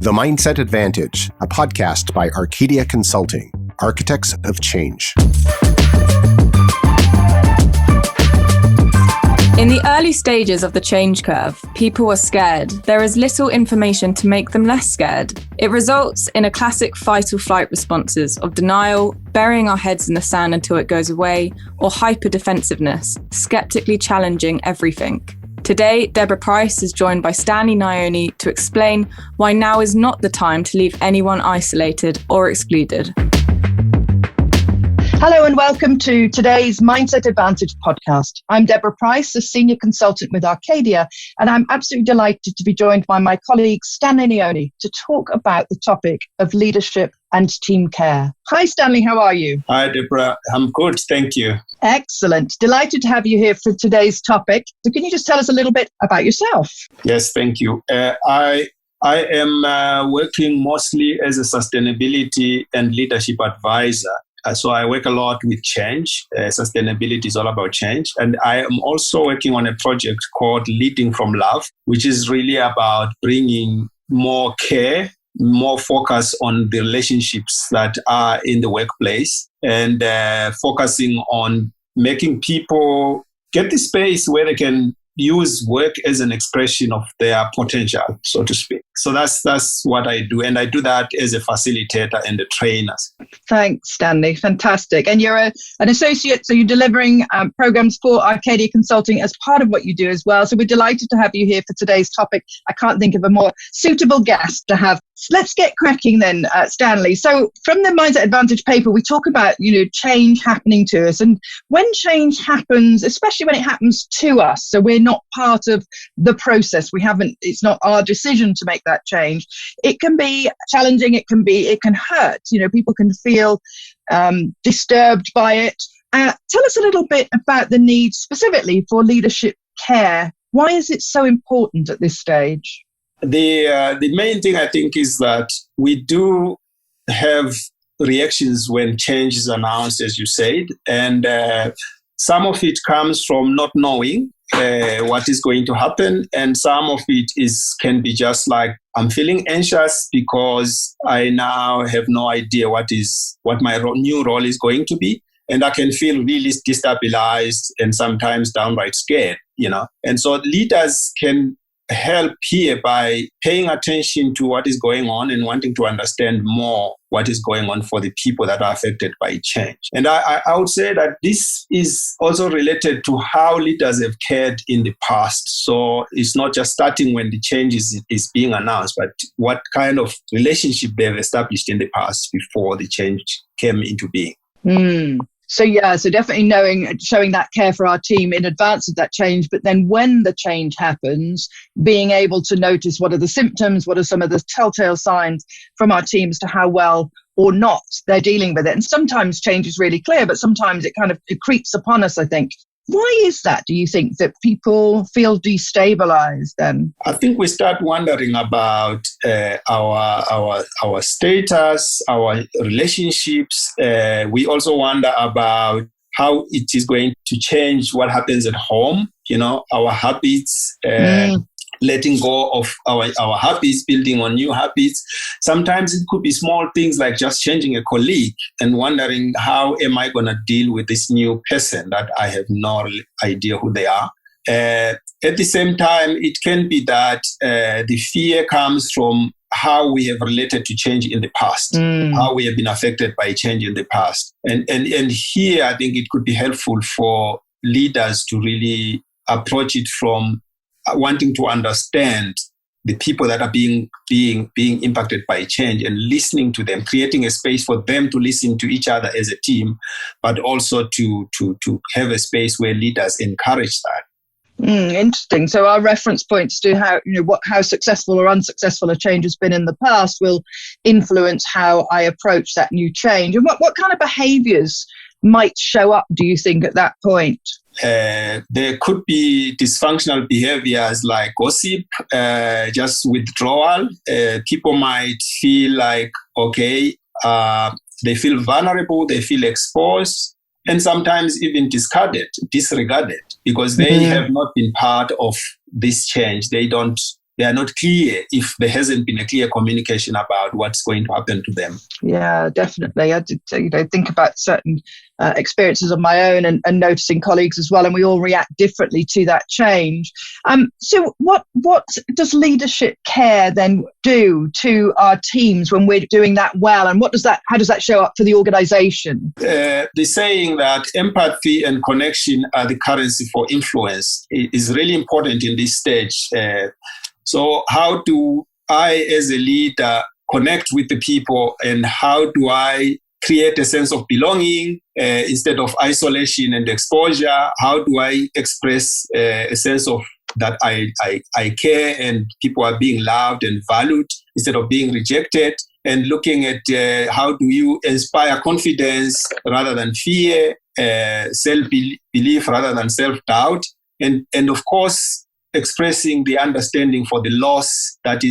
The Mindset Advantage, a podcast by Arcadia Consulting, architects of change. In the early stages of the change curve, people are scared. There is little information to make them less scared. It results in a classic fight or flight responses of denial, burying our heads in the sand until it goes away, or hyper-defensiveness, skeptically challenging everything. Today, Deborah Price is joined by Stanley Nyoni to explain why now is not the time to leave anyone isolated or excluded. Hello and welcome to today's Mindset Advantage podcast. I'm Deborah Price, a senior consultant with Arcadia, and I'm absolutely delighted to be joined by my colleague Stanley Nyoni to talk about the topic of leadership and team care. Hi Stanley, how are you? Hi Deborah, I'm good, thank you. Excellent. Delighted to have you here for today's topic. So can you just tell us a little bit about yourself? Yes, thank you. I am working mostly as a sustainability and leadership advisor. So I work a lot with change. Sustainability is all about change. And I am also working on a project called Leading from Love, which is really about bringing more care, more focus on the relationships that are in the workplace and focusing on making people get the space where they can use work as an expression of their potential, so to speak. So that's what I do. And I do that as a facilitator and a trainer. Thanks, Stanley. Fantastic. And you're an associate, so you're delivering programs for Arcadia Consulting as part of what you do as well. So we're delighted to have you here for today's topic. I can't think of a more suitable guest to have. Let's get cracking then, Stanley. So from the Mindset Advantage paper, we talk about, change happening to us. And when change happens, especially when it happens to us, so we're not part of the process, it's not our decision to make that change. It can be challenging. It can hurt. People can feel disturbed by it. Tell us a little bit about the need specifically for leadership care. Why is it so important at this stage? The main thing I think is that we do have reactions when change is announced, as you said, and some of it comes from not knowing what is going to happen, and some of it can be just like, I'm feeling anxious because I now have no idea what my new role is going to be, and I can feel really destabilized and sometimes downright scared, And so leaders can help here by paying attention to what is going on and wanting to understand more what is going on for the people that are affected by change. And I would say that this is also related to how leaders have cared in the past. So it's not just starting when the change is being announced, but what kind of relationship they've established in the past before the change came into being. So definitely showing that care for our team in advance of that change. But then when the change happens, being able to notice what are the symptoms, what are some of the telltale signs from our teams to how well or not they're dealing with it. And sometimes change is really clear, but sometimes it creeps upon us, I think. Why is that, do you think, that people feel destabilized then? I think we start wondering about our status, our relationships. We also wonder about how it is going to change what happens at home, our habits, letting go of our habits, building on new habits. Sometimes it could be small things like just changing a colleague and wondering, how am I going to deal with this new person that I have no idea who they are? At the same time, it can be that the fear comes from how we have related to change in the past, how we have been affected by change in the past. And here, I think it could be helpful for leaders to really approach it from wanting to understand the people that are being impacted by change and listening to them, creating a space for them to listen to each other as a team, but also to have a space where leaders encourage that. Interesting. So our reference points to how successful or unsuccessful a change has been in the past will influence how I approach that new change. And what kind of behaviours might show up, do you think, at that point? There could be dysfunctional behaviors like gossip, just withdrawal. People might feel like, they feel vulnerable, they feel exposed, and sometimes even disregarded because they have not been part of this change. They don't they are not clear if there hasn't been a clear communication about what's going to happen to them. Yeah, definitely. I did, think about certain experiences of my own and noticing colleagues as well, and we all react differently to that change. So what does leadership care then do to our teams when we're doing that well, and how does that show up for the organization? The saying that empathy and connection are the currency for influence is really important in this stage. So how do I as a leader connect with the people, and how do I create a sense of belonging instead of isolation and exposure? How do I express a sense of that I care and people are being loved and valued instead of being rejected? And looking at how do you inspire confidence rather than fear, self-belief rather than self-doubt, and of course expressing the understanding for the loss that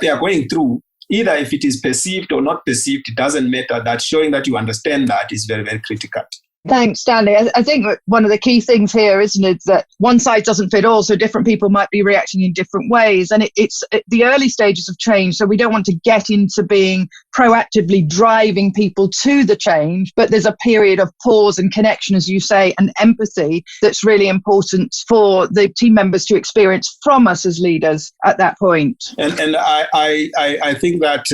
they are going through. Either if it is perceived or not perceived, it doesn't matter. That showing that you understand that is very, very critical. Thanks, Stanley. I think one of the key things here, isn't it, that one size doesn't fit all, so different people might be reacting in different ways. And it's the early stages of change, so we don't want to get into being proactively driving people to the change, but there's a period of pause and connection, as you say, and empathy that's really important for the team members to experience from us as leaders at that point. And I think that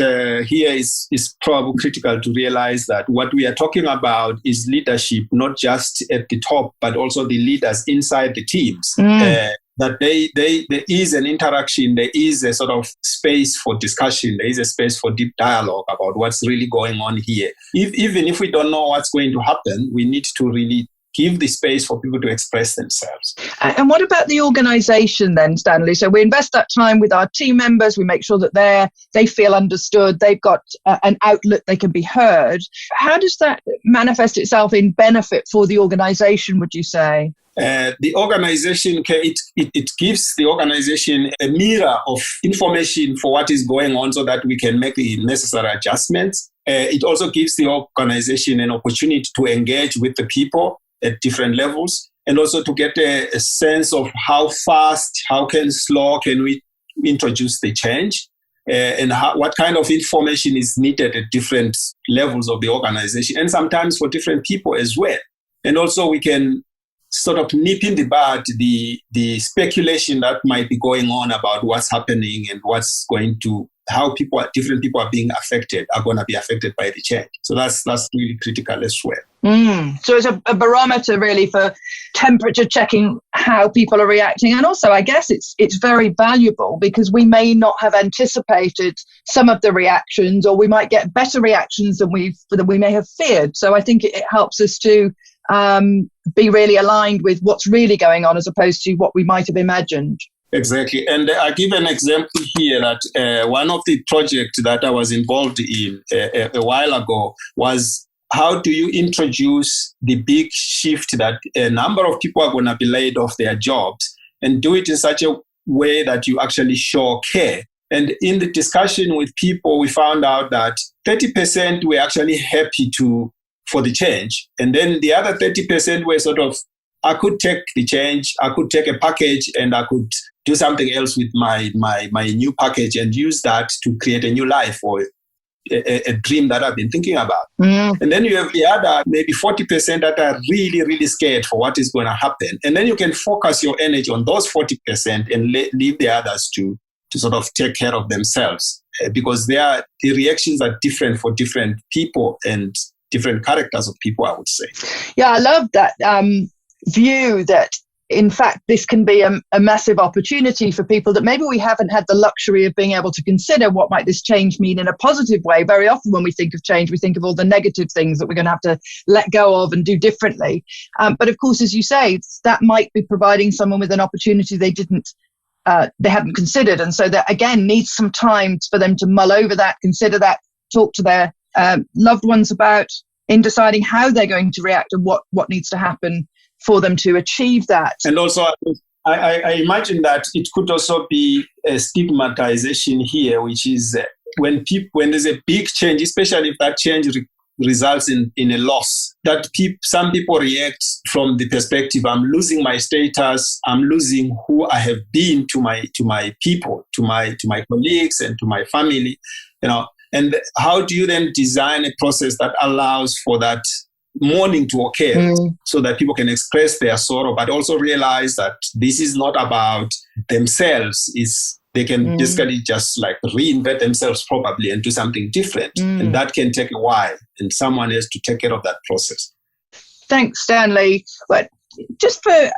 here is probably critical to realize that what we are talking about is leadership, not just at the top, but also the leaders inside the teams. That there is an interaction, there is a sort of space for discussion, there is a space for deep dialogue about what's really going on here. Even if we don't know what's going to happen, we need to really give the space for people to express themselves. And what about the organization then, Stanley? So we invest that time with our team members, we make sure that they feel understood, they've got an outlet, they can be heard. How does that manifest itself in benefit for the organization, would you say? The organization, it gives the organization a mirror of information for what is going on so that we can make the necessary adjustments. It also gives the organization an opportunity to engage with the people at different levels, and also to get a sense of how fast, how slow can we introduce the change, and what kind of information is needed at different levels of the organization, and sometimes for different people as well. And also we can sort of nip in the bud the speculation that might be going on about what's happening and how different people are going to be affected by the change. So that's really critical as well. So it's a barometer really for temperature checking how people are reacting. And also, I guess it's very valuable because we may not have anticipated some of the reactions, or we might get better reactions than we may have feared. So I think it helps us to be really aligned with what's really going on as opposed to what we might have imagined. Exactly. And I'll give an example here that one of the projects that I was involved in a while ago was how do you introduce the big shift that a number of people are going to be laid off their jobs, and do it in such a way that you actually show care. And in the discussion with people, we found out that 30% were actually happy for the change. And then the other 30% were sort of, I could take the change, I could take a package and I could do something else with my new package and use that to create a new life or a dream that I've been thinking about. And then you have the other maybe 40% that are really, really scared for what is going to happen. And then you can focus your energy on those 40% and leave the others to sort of take care of themselves, because the reactions are different for different people and different characters of people, I would say. Yeah, I love that view that, in fact, this can be a massive opportunity for people that maybe we haven't had the luxury of being able to consider what might this change mean in a positive way. Very often when we think of change, we think of all the negative things that we're going to have to let go of and do differently. But of course, as you say, that might be providing someone with an opportunity they hadn't considered. And so that, again, needs some time for them to mull over that, consider that, talk to their loved ones about in deciding how they're going to react and what needs to happen for them to achieve that. And also, I imagine that it could also be a stigmatization here, which is when there's a big change, especially if that change results in a loss. That some people react from the perspective, I'm losing my status, I'm losing who I have been to my people, to my colleagues and to my family, And how do you then design a process that allows for that mourning to occur so that people can express their sorrow, but also realize that this is not about themselves. They can basically just like reinvent themselves probably and do something different. And that can take a while, and someone has to take care of that process. Thanks, Stanley. But just for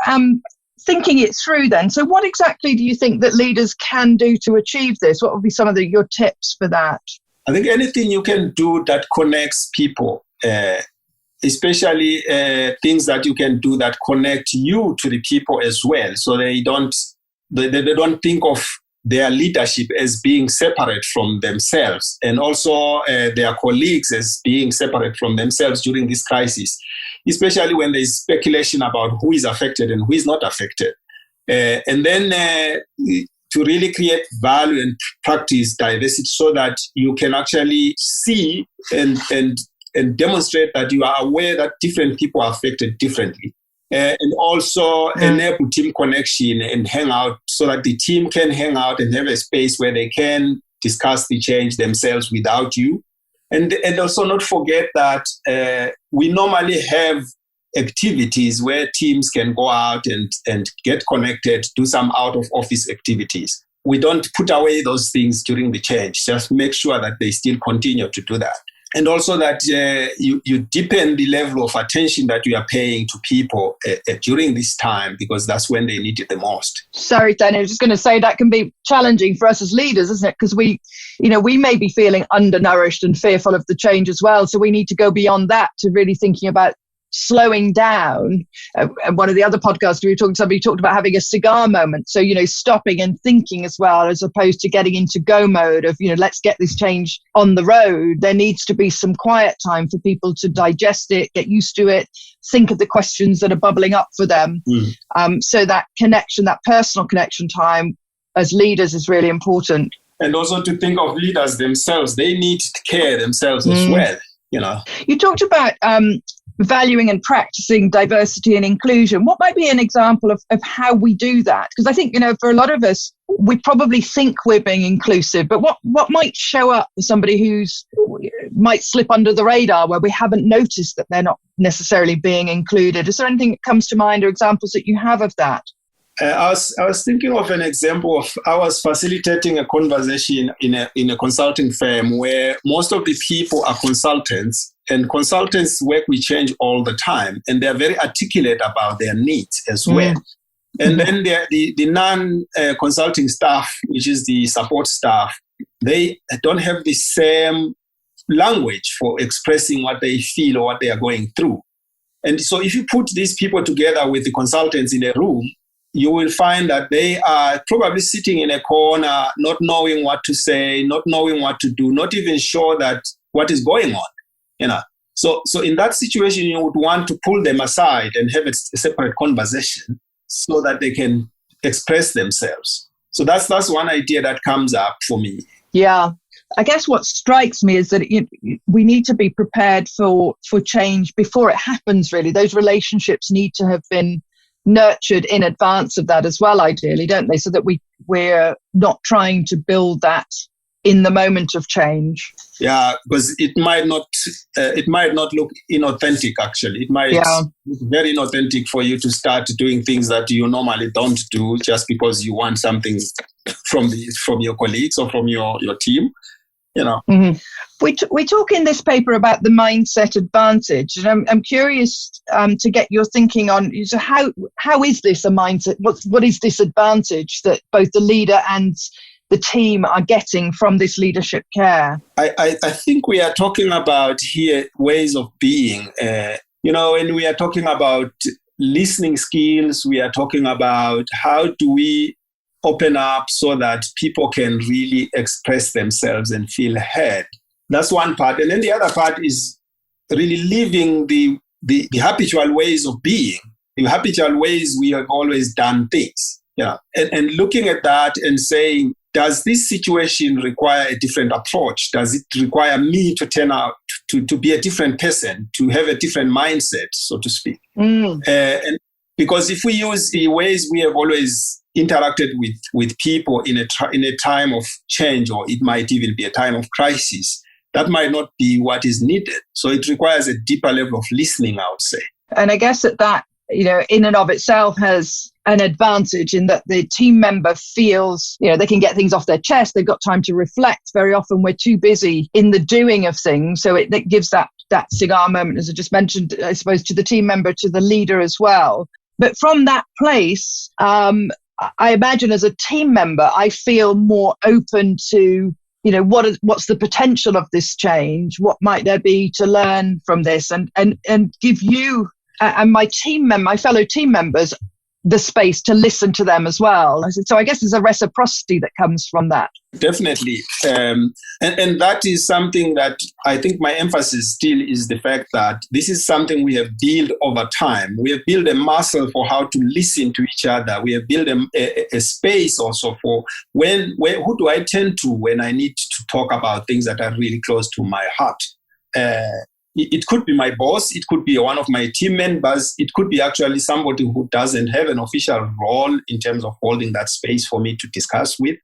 thinking it through then, so what exactly do you think that leaders can do to achieve this? What would be some of your tips for that? I think anything you can do that connects people, especially things that you can do that connect you to the people as well, so they don't think of their leadership as being separate from themselves, and also their colleagues as being separate from themselves during this crisis, especially when there is speculation about who is affected and who is not affected. And then to really create value and practice diversity so that you can actually see and demonstrate that you are aware that different people are affected differently. And also enable team connection and hang out so that the team can hang out and have a space where they can discuss the change themselves without you. And also not forget that we normally have activities where teams can go out and get connected, do some out of office activities. We don't put away those things during the change. Just make sure that they still continue to do that. And also that you deepen the level of attention that you are paying to people during this time, because that's when they need it the most. Sorry, Danny, I was just going to say that can be challenging for us as leaders, isn't it? Because we may be feeling undernourished and fearful of the change as well. So we need to go beyond that to really thinking about slowing down. And one of the other podcasts we were talking to somebody talked about having a cigar moment. So, stopping and thinking as well, as opposed to getting into go mode of, let's get this change on the road. There needs to be some quiet time for people to digest it, get used to it, think of the questions that are bubbling up for them. So that connection, that personal connection time as leaders is really important. And also to think of leaders themselves. They need to care themselves as well. You talked about valuing and practicing diversity and inclusion. What might be an example of how we do that? Because I think, for a lot of us, we probably think we're being inclusive, but what might show up for somebody who's might slip under the radar where we haven't noticed that they're not necessarily being included? Is there anything that comes to mind or examples that you have of that? I was thinking of an example of, I was facilitating a conversation in a consulting firm where most of the people are consultants, and consultants work with change all the time, and they're very articulate about their needs as well. And then the non-consulting staff, which is the support staff, they don't have the same language for expressing what they feel or what they are going through. And so if you put these people together with the consultants in a room, you will find that they are probably sitting in a corner, not knowing what to say, not knowing what to do, not even sure that what is going on. So in that situation, you would want to pull them aside and have a separate conversation so that they can express themselves. So that's one idea that comes up for me. Yeah. I guess what strikes me is that we need to be prepared for change before it happens, really. Those relationships need to have been nurtured in advance of that as well, ideally, don't they? So that we're not trying to build that in the moment of change. Yeah, because it might not look inauthentic. Actually, it might look very inauthentic for you to start doing things that you normally don't do just because you want something from your colleagues or from your team. We talk in this paper about the mindset advantage, and I'm curious to get your thinking on how is this a mindset? What is this advantage that both the leader and the team are getting from this leadership care? I think we are talking about here ways of being. When we are talking about listening skills, we are talking about how do we open up so that people can really express themselves and feel heard. That's one part. And then the other part is really living the habitual ways of being, the habitual ways we have always done things. And looking at that and saying, does this situation require a different approach? Does it require me to turn out to be a different person, to have a different mindset, so to speak? And because if we use the ways we have always interacted with people in a time of change, or it might even be a time of crisis, that might not be what is needed. So it requires a deeper level of listening, I would say. And I guess that in and of itself has an advantage in that the team member feels, they can get things off their chest. They've got time to reflect. Very often we're too busy in the doing of things. So it gives that cigar moment, as I just mentioned, I suppose, to the team member, to the leader as well. But from that place, I imagine as a team member, I feel more open to, what's the potential of this change? What might there be to learn from this, and give you and my fellow team members the space to listen to them as well. So I guess there's a reciprocity that comes from that. Definitely. And that is something that I think my emphasis still is the fact that this is something we have built over time. We have built a muscle for how to listen to each other. We have built a space also for who do I turn to when I need to talk about things that are really close to my heart. It could be my boss, it could be one of my team members, it could be actually somebody who doesn't have an official role in terms of holding that space for me to discuss with.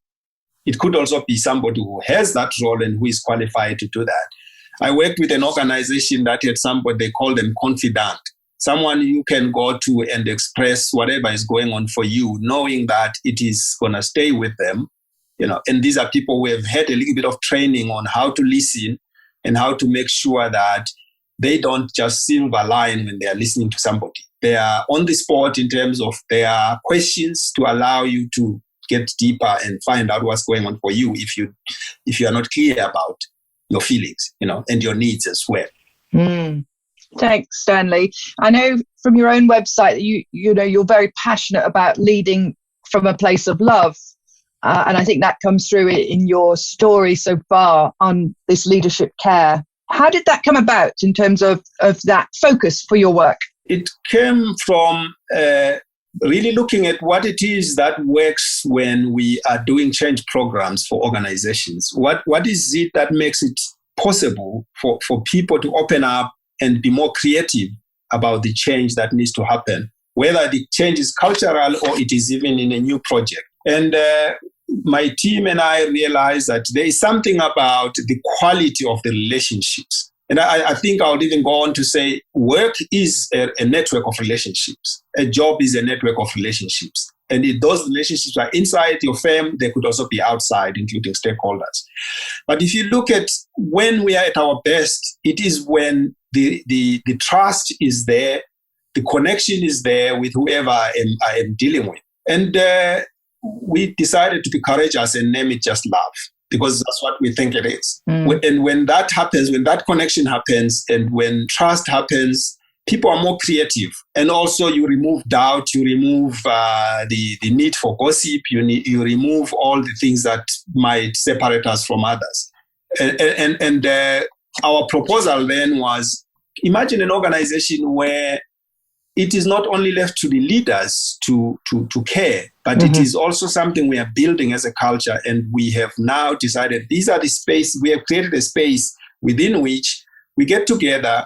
It could also be somebody who has that role and who is qualified to do that. I worked with an organization that had somebody, they call them confidant, someone you can go to and express whatever is going on for you, knowing that it is going to stay with them. And these are people who have had a little bit of training on how to listen and how to make sure that they don't just silver line when they are listening to somebody. They are on the spot in terms of their questions to allow you to get deeper and find out what's going on for you if you are not clear about your feelings, and your needs as well. Thanks, Stanley. I know from your own website that you're very passionate about leading from a place of love. And I think that comes through in your story so far on this leadership care. How did that come about in terms of that focus for your work? It came from really looking at what it is that works when we are doing change programs for organizations. What is it that makes it possible for people to open up and be more creative about the change that needs to happen, whether the change is cultural or it is even in a new project. And my team and I realized that there is something about the quality of the relationships. And I think I would even go on to say work is a network of relationships. A job is a network of relationships. And if those relationships are inside your firm, they could also be outside, including stakeholders. But if you look at when we are at our best, it is when the trust is there, the connection is there with whoever I am dealing with. And we decided to be courageous and name it just love, because that's what we think it is. And when that happens, when that connection happens, and when trust happens, people are more creative. And also you remove doubt, you remove the need for gossip, you remove all the things that might separate us from others. And our proposal then was, imagine an organization where it is not only left to the leaders to care, but it is also something we are building as a culture. And we have now decided these are the space, we have created a space within which we get together,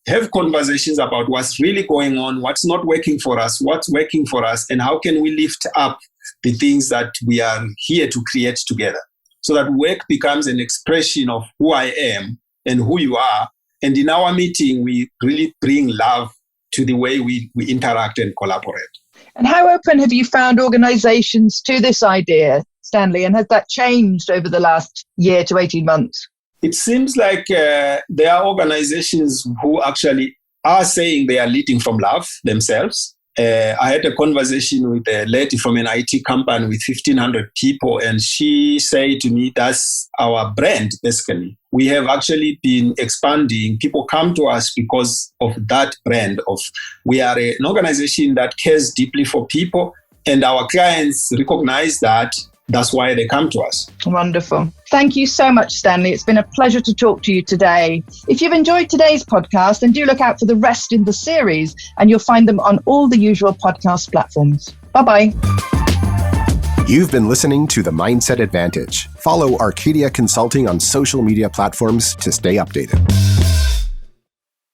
have conversations about what's really going on, what's not working for us, what's working for us, and how can we lift up the things that we are here to create together. So that work becomes an expression of who I am and who you are. And in our meeting, we really bring love to the way we interact and collaborate. And how open have you found organizations to this idea, Stanley? And has that changed over the last year to 18 months? It seems like there are organizations who actually are saying they are leading from love themselves. I had a conversation with a lady from an IT company with 1,500 people, and she said to me, that's our brand, basically. We have actually been expanding. People come to us because of that brand of we are an organization that cares deeply for people, and our clients recognize that. That's why they come to us. Wonderful. Thank you so much, Stanley. It's been a pleasure to talk to you today. If you've enjoyed today's podcast, then do look out for the rest in the series, and you'll find them on all the usual podcast platforms. Bye-bye. You've been listening to The Mindset Advantage. Follow Arcadia Consulting on social media platforms to stay updated.